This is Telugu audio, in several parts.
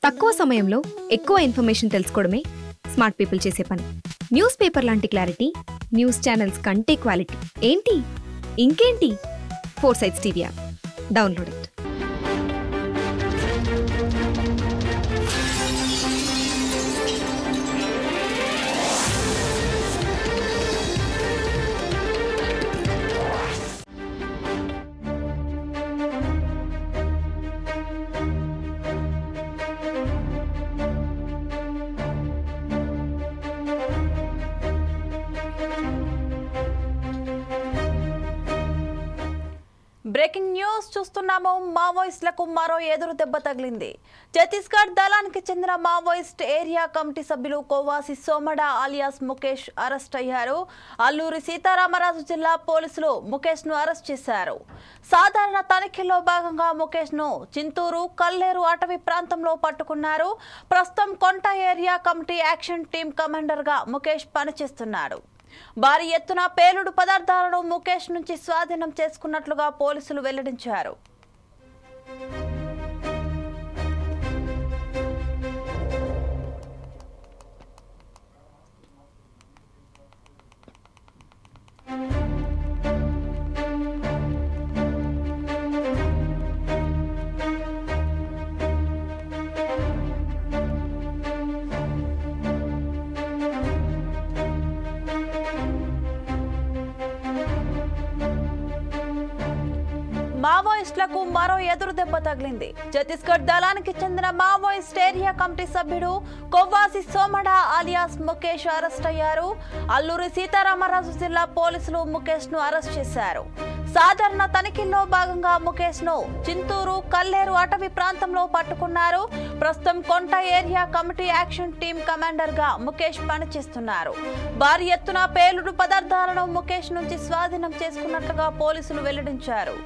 తక్కువ సమయంలో ఎక్కువ ఇన్ఫర్మేషన్ తెలుసుకోవడమే స్మార్ట్ పీపుల్ చేసే పని. న్యూస్ పేపర్ లాంటి క్లారిటీ, న్యూస్ ఛానల్స్ కంటే క్వాలిటీ. ఏంటి ఇంకేంటి? 4 Sides TV app download it. Breaking news చూస్తున్నాము. మావోయిస్టులకు మరో ఎదురు దెబ్బ తగిలింది. ఛత్తీస్గఢ్ దళానికి చెందిన మావోయిస్ట్ ఏరియా కమిటీ సభ్యులు కోవాసి సోమడ ఆలియాస్ ముఖేష్ అరెస్ట్ అయ్యారు. అల్లూరి సీతారామరాజు జిల్లా పోలీసులు ముఖేష్ ను అరెస్ట్ చేశారు. సాధారణ తనిఖీల్లో భాగంగా ముఖేష్ ను చింతూరు, కల్లేరు అటవీ ప్రాంతంలో పట్టుకున్నారు. ప్రస్తుతం కొంట area committee action team commander గా ముఖేష్ పనిచేస్తున్నాడు. భారీ ఎత్తున పేలుడు పదార్థాలను ముఖేష్ నుంచి స్వాధీనం చేసుకున్నట్లుగా పోలీసులు వెల్లడించారు. మావోయిస్టులకు మరో ఎదురు దెబ్బ తగిలింది. ఛత్తీస్గఢ్ దళానికి చెందిన మావోయిస్ట్ ఏరియా కమిటీ సభ్యుడు కొవ్వాసి సోమడ ఆలియాస్ ముఖేష్ అరెస్ట్ అయ్యారు. అల్లూరి సీతారామరాజు జిల్లా పోలీసులు ముఖేష్ ను అరెస్ట్ చేశారు. సాధారణ తనిఖీల్లో భాగంగా ముఖేష్ ను చింతూరు, కల్లేరు అటవీ ప్రాంతంలో పట్టుకున్నారు. ప్రస్తుతం కొంట area committee action team commander గా ముఖేష్ పనిచేస్తున్నారు. భారీ ఎత్తున పేలుడు పదార్థాలను ముఖేష్ నుంచి స్వాధీనం చేసుకున్నట్లుగా పోలీసులు వెల్లడించారు.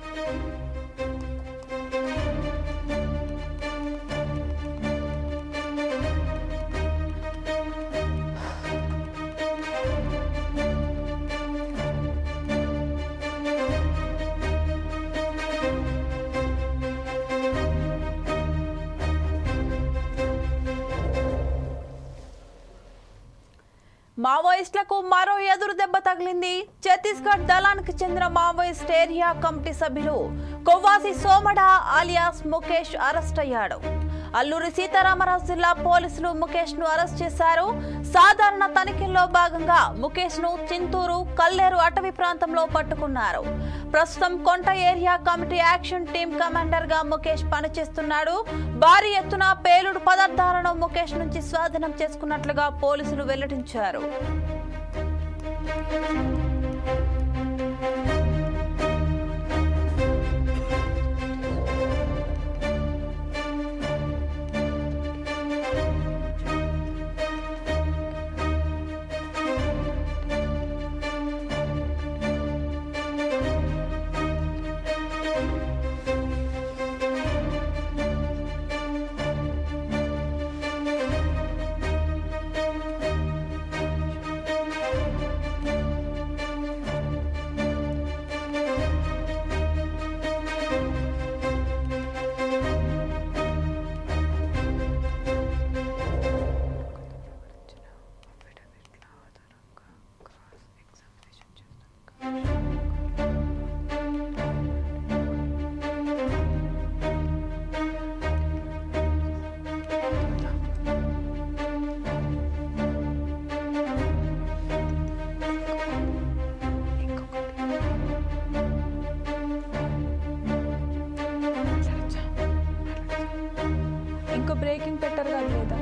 మావోయిస్టులకు మరో ఎదురు దెబ్బ తగిలింది. ఛత్తీస్గఢ్ దళానికి చెందిన మావోయిస్ట్ ఏరియా కమిటీ సభ్యులు కొవ్వాసి సోమడ ఆలియాస్ ముఖేష్ అరెస్ట్ అయ్యాడు. అల్లూరి సీతారామరాజు జిల్లా పోలీసులు ముఖేష్ ను అరెస్ట్ చేశారు. సాధారణ తనిఖీల్లో భాగంగా ముఖేష్ ను చింతూరు, కల్లేరు అటవీ ప్రాంతంలో పట్టుకున్నారు. ప్రస్తుతం కొంట area committee action team commander గా ముఖేష్ పనిచేస్తున్నాడు. భారీ ఎత్తున పేలుడు పదార్థాలను ముఖేష్ నుంచి స్వాధీనం చేసుకున్నట్లుగా పోలీసులు వెల్లడించారు. ఇంకో బ్రేకింగ్ పెట్టరు కదా లేదా?